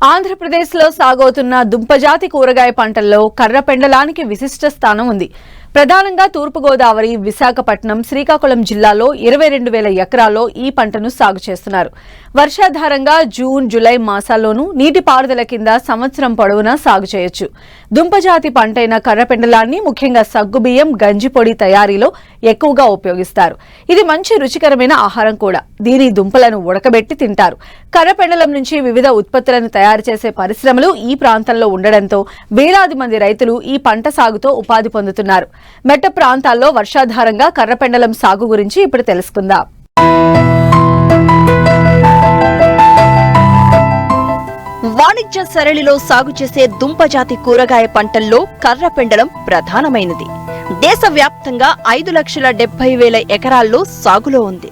ఆంధ్రప్రదేశ్లో సాగవుతున్న దుంపజాతి కూరగాయ పంటల్లో కర్రపెండలానికి విశిష్ట స్థానం ఉంది. ప్రధానంగా తూర్పుగోదావరి, విశాఖపట్నం, శ్రీకాకుళం జిల్లాలో 22,000 ఎకరాల్లో ఈ పంటను సాగు చేస్తున్నారు. వర్షాధారంగా జూన్, జూలై మాసాల్లోనూ నీటిపారుదల కింద సంవత్సరం పొడవునా సాగు చేయొచ్చు. దుంపజాతి పంటైన కర్రపెండలాన్ని ముఖ్యంగా సగ్గుబియ్యం, గంజిపొడి తయారీలో ఎక్కువగా ఉపయోగిస్తారు. ఇది మంచి రుచికరమైన ఆహారం కూడా. దీని దుంపలను ఉడకబెట్టి తింటారు. కర్రపెండలం నుంచి వివిధ ఉత్పత్తులను తయారు చేసే పరిశ్రమలు ఈ ప్రాంతంలో ఉండడంతో వేలాది మంది రైతులు ఈ పంట సాగుతో ఉపాధి పొందుతున్నారు. మెట్ట ప్రాంతాల్లో వర్షాధారంగా కర్రపెండలం సాగు గురించి ఇప్పుడు తెలుసుకుందాం. వాణిజ్య సరళిలో సాగు చేసే దుంపజాతి కూరగాయ పంటల్లో కర్రపెండలం ప్రధానమైనది. దేశవ్యాప్తంగా 5,70,000 ఎకరాల్లో సాగులో ఉంది.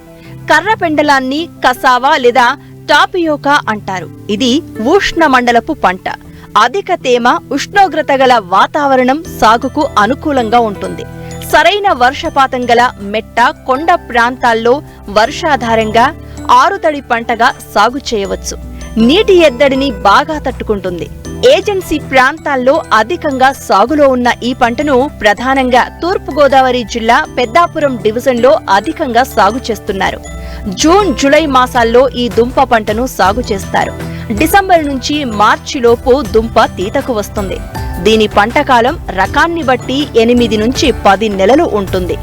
కర్రపెండలాన్ని కసావా లేదా టాపియోకా అంటారు. ఇది ఉష్ణమండలపు పంట. అధిక తేమ, ఉష్ణోగ్రత గల వాతావరణం సాగుకు అనుకూలంగా ఉంటుంది. సరైన వర్షపాతం గల మెట్ట, కొండ ప్రాంతాల్లో వర్షాధారంగా ఆరుతడి పంటగా సాగు చేయవచ్చు. నీటి ఎద్దడిని బాగా తట్టుకుంటుంది. ఏజెన్సీ ప్రాంతాల్లో అధికంగా సాగులో ఉన్న ఈ పంటను ప్రధానంగా తూర్పుగోదావరి జిల్లా పెద్దాపురం డివిజన్లో అధికంగా సాగు చేస్తున్నారు. జూన్, జూలై మాసాల్లో ఈ దుంప పంటను సాగు చేస్తారు. డిసెంబర్ నుంచి మార్చిలోపు దుంప తీతకు వస్తుంది. దీని పంటకాలం రకాన్ని బట్టి 8 నుంచి 10 నెలలు ఉంటుంది.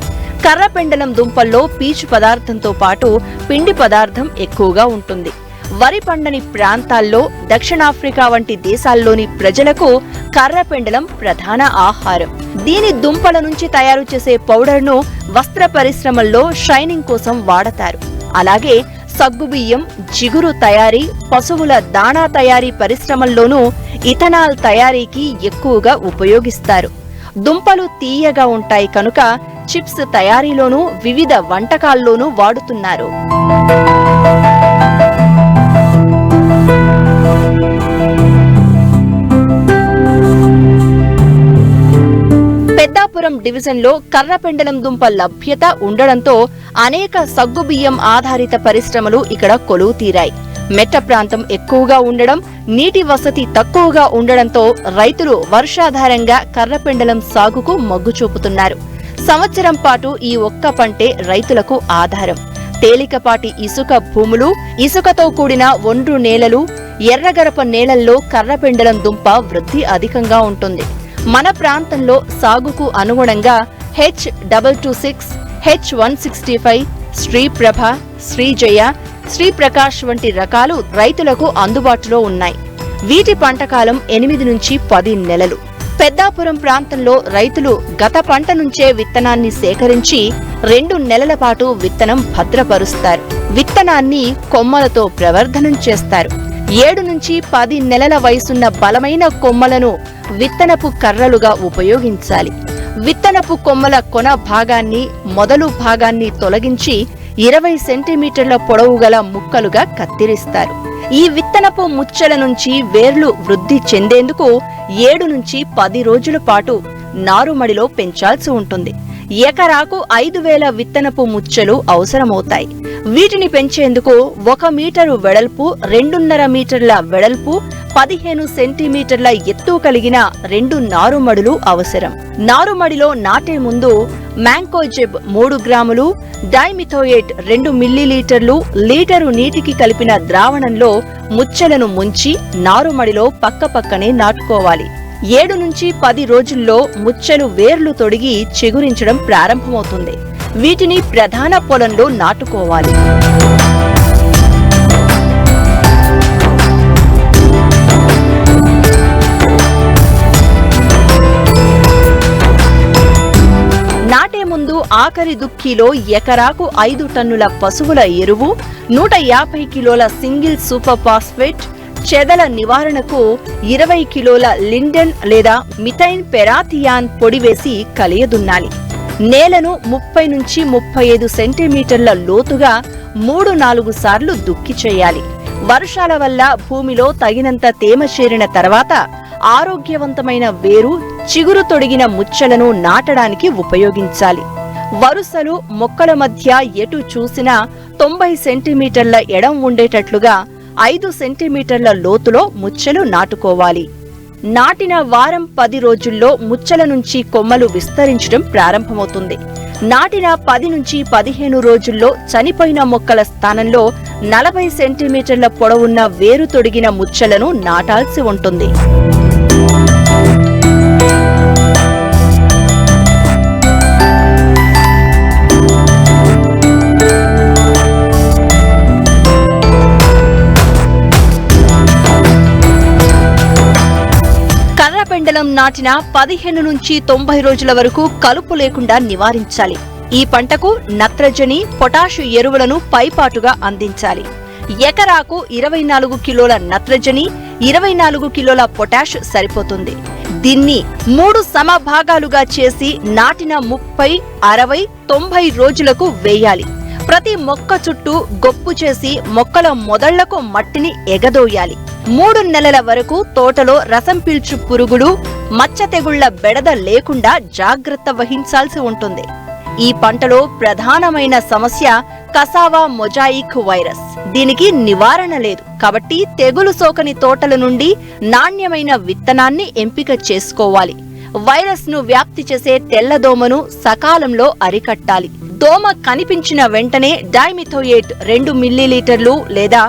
కర్రపెండలం దుంపల్లో పీచు పదార్థంతో పాటు పిండి పదార్థం ఎక్కువగా ఉంటుంది. వరి పండని ప్రాంతాల్లో, దక్షిణాఫ్రికా వంటి దేశాల్లోని ప్రజలకు కర్రపెండలం ప్రధాన ఆహారం. దీని దుంపల నుంచి తయారు చేసే పౌడర్ను వస్త్ర పరిశ్రమల్లో షైనింగ్ కోసం వాడతారు. అలాగే సగ్గుబియ్యం, జిగురు తయారీ, పశువుల దాణా తయారీ పరిశ్రమల్లోనూ ఇథనాల్ తయారీకి ఎక్కువగా ఉపయోగిస్తారు. దుంపలు తీయగా ఉంటాయి కనుక చిప్స్ తయారీలోనూ వివిధ వంటకాల్లోనూ వాడుతున్నారు. పెద్దాపురం డివిజన్లో కర్రపెండలం దుంప లభ్యత ఉండడంతో అనేక సగ్గుబియ్యం ఆధారిత పరిశ్రమలు ఇక్కడ కొలువు తీరాయి. మెట్ట ప్రాంతం ఎక్కువగా ఉండడం, నీటి వసతి తక్కువగా ఉండడంతో రైతులు వర్షాధారంగా కర్రపెండలం సాగుకు మొగ్గు చూపుతున్నారు. సంవత్సరం పాటు ఈ ఒక్క పంటే రైతులకు ఆధారం. తేలికపాటి ఇసుక భూములు, ఇసుకతో కూడిన ఒండ్రు నేలలు, ఎర్రగరప నేలల్లో కర్రపెండలం దుంప వృద్ధి అధికంగా ఉంటుంది. మన ప్రాంతంలో సాగుకు అనుగుణంగా H226, H165, శ్రీప్రభ, శ్రీజయ, శ్రీప్రకాష్ వంటి రకాలు రైతులకు అందుబాటులో ఉన్నాయి. వీటి పంటకాలం 8 నుంచి 10 నెలలు. పెద్దాపురం ప్రాంతంలో రైతులు గత పంట నుంచే విత్తనాన్ని సేకరించి 2 నెలల పాటు విత్తనం భద్రపరుస్తారు. విత్తనాన్ని కొమ్మలతో ప్రవర్ధనం చేస్తారు. 7 నుంచి 10 నెలల వయసున్న బలమైన కొమ్మలను విత్తనపు కర్రలుగా ఉపయోగించాలి. విత్తనపు కొమ్మల కొన భాగాన్ని, మొదలు భాగాన్ని తొలగించి 20 సెంటీమీటర్ల పొడవు గల ముక్కలుగా కత్తిరిస్తారు. ఈ విత్తనపు ముచ్చెల నుంచి వేర్లు వృద్ధి చెందేందుకు 7 నుంచి 10 రోజుల పాటు నారుమడిలో పెంచాల్సి ఉంటుంది. ఎకరాకు 5,000 విత్తనపు ముచ్చెలు అవసరమవుతాయి. వీటిని పెంచేందుకు 1 మీటరు వెడల్పు, 2.5 మీటర్ల వెడల్పు, 15 సెంటీమీటర్ల ఎత్తు కలిగిన 2 నారుమడులు అవసరం. నారుమడిలో నాటే ముందు మ్యాంకోజెబ్ 3 గ్రాములు, డైమిథోయేట్ 2 మిల్లీలీటర్లు లీటరు నీటికి కలిపిన ద్రావణంలో ముచ్చెలను ముంచి నారుమడిలో పక్కపక్కనే నాటుకోవాలి. 7 నుంచి 10 రోజుల్లో ముచ్చెలు వేర్లు తొడిగి చిగురించడం ప్రారంభమవుతుంది. వీటిని ప్రధాన పొలంలో నాటుకోవాలి. నాటే ముందు ఆఖరి దుక్కిలో ఎకరాకు 5 టన్నుల పశువుల ఎరువు, 150 కిలోల సింగిల్ సూపర్ ఫాస్ఫేట్, చెదల నివారణకు 20 కిలోల లిండెన్ లేదా మిథైన్ పెరాథియాన్ పొడి వేసి కలియదున్నాలి. నేలను 30 నుంచి 35 సెంటీమీటర్ల లోతుగా 3-4 సార్లు దుక్కి చేయాలి. వర్షాల వల్ల భూమిలో తగినంత తేమ చేరిన తర్వాత ఆరోగ్యవంతమైన వేరు, చిగురు తొడిగిన ముచ్చెలను నాటడానికి ఉపయోగించాలి. వరుసలు, మొక్కల మధ్య ఎటు చూసినా 90 సెంటీమీటర్ల ఎడం ఉండేటట్లుగా 5 సెంటీమీటర్ల లోతులో ముచ్చెలు నాటుకోవాలి. నాటిన వారం 10 రోజుల్లో ముచ్చెల నుంచి కొమ్మలు విస్తరించడం ప్రారంభమవుతుంది. నాటిన 10 నుంచి 15 రోజుల్లో చనిపోయిన మొక్కల స్థానంలో 40 సెంటీమీటర్ల పొడవున్న వేరు తొడిగిన ముచ్చెలను నాటాల్సి ఉంటుంది. కర్రపెండలం నాటిన 15 నుంచి 90 రోజుల వరకు కలుపు లేకుండా నివారించాలి. ఈ పంటకు నత్రజని, పొటాషు ఎరువులను పైపాటుగా అందించాలి. ఎకరాకు 24 కిలోల నత్రజని, 24 కిలోల పొటాష్ సరిపోతుంది. దీన్ని 3 సమభాగాలుగా చేసి నాటిన 30, 60, 90 రోజులకు వేయాలి. ప్రతి మొక్క చుట్టూ గొప్పు చేసి మొక్కల మొదళ్లకు మట్టిని ఎగదోయాలి. 3 నెలల వరకు తోటలో రసం పీల్చు పురుగులు, మచ్చ తెగుళ్ల బెడద లేకుండా జాగ్రత్త వహించాల్సి ఉంటుంది. ఈ పంటలో ప్రధానమైన సమస్య కసావా మొజాయిక్ వైరస్. దీనికి నివారణ లేదు కాబట్టి తెగులు సోకని తోటల నుండి నాణ్యమైన విత్తనాన్ని ఎంపిక చేసుకోవాలి. వైరస్ ను వ్యాప్తి చేసే తెల్లదోమను సకాలంలో అరికట్టాలి. దోమ కనిపించిన వెంటనే డైమిథోయేట్ 2 మిల్లీలీటర్లు లేదా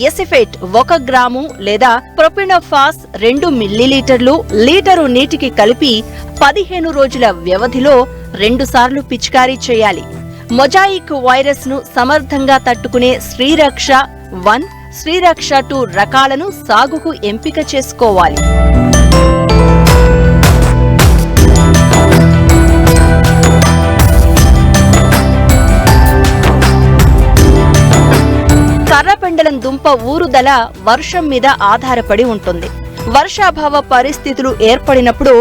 ఎసిఫేట్ 1 గ్రాము లేదా ప్రొపినోఫాస్ 2 మిల్లీలీటర్లు లీటరు నీటికి కలిపి 15 రోజుల వ్యవధిలో 2 సార్లు పిచికారీ చేయాలి. మొజాయిక్ వైరస్ ను సమర్థంగా తట్టుకునే శ్రీరక్ష 1, శ్రీరక్ష 2 రకాలను సాగుకు ఎంపిక చేసుకోవాలి. కర్రపెండలం దుంప ఊరుదల వర్షం మీద ఆధారపడి ఉంటుంది. వర్షాభావ పరిస్థితులు ఏర్పడినప్పుడు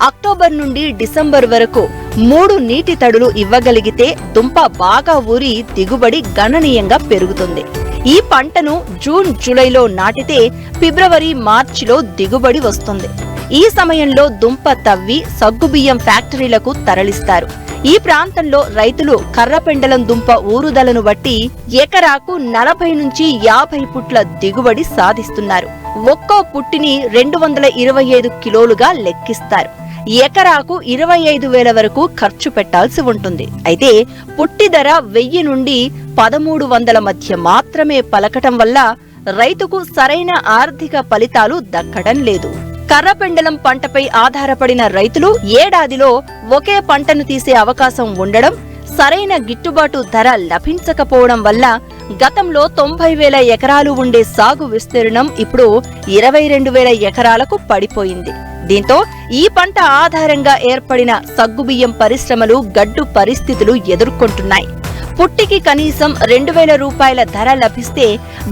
అక్టోబర్ నుండి డిసెంబర్ వరకు 3 నీటి తడులు ఇవ్వగలిగితే దుంప బాగా ఊరి దిగుబడి గణనీయంగా పెరుగుతుంది. ఈ పంటను జూన్, జూలైలో నాటితే ఫిబ్రవరి, మార్చిలో దిగుబడి వస్తుంది. ఈ సమయంలో దుంప తవ్వి సగ్గుబియ్యం ఫ్యాక్టరీలకు తరలిస్తారు. ఈ ప్రాంతంలో రైతులు కర్రపెండలం దుంప ఊరుదలను బట్టి ఎకరాకు 40 నుంచి 50 పుట్ల దిగుబడి సాధిస్తున్నారు. ఒక్కో పుట్టిని 225 కిలోలుగా లెక్కిస్తారు. ఎకరాకు 25,000 వరకు ఖర్చు పెట్టాల్సి ఉంటుంది. అయితే పుట్టి ధర 1000 నుండి 1300 మధ్య మాత్రమే పలకటం వల్ల రైతుకు సరైన ఆర్థిక ఫలితాలు దక్కడం లేదు. కర్రపెండలం పంటపై ఆధారపడిన రైతులు ఏడాదిలో ఒకే పంటను తీసే అవకాశం ఉండడం, సరైన గిట్టుబాటు ధర లభించకపోవడం వల్ల గతంలో 90,000 ఎకరాలు ఉండే సాగు విస్తీర్ణం ఇప్పుడు 22,000 ఎకరాలకు పడిపోయింది. దీంతో ఈ పంట ఆధారంగా ఏర్పడిన సగ్గుబియ్యం పరిశ్రమలు గడ్డు పరిస్థితులు ఎదుర్కొంటున్నాయి. పుట్టికి కనీసం 2,000 రూపాయల ధర లభిస్తే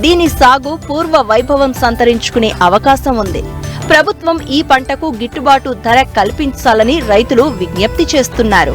దీని సాగు పూర్వ వైభవం సంతరించుకునే అవకాశం ఉంది. ప్రభుత్వం ఈ పంటకు గిట్టుబాటు ధర కల్పించాలని రైతులు విజ్ఞప్తి చేస్తున్నారు.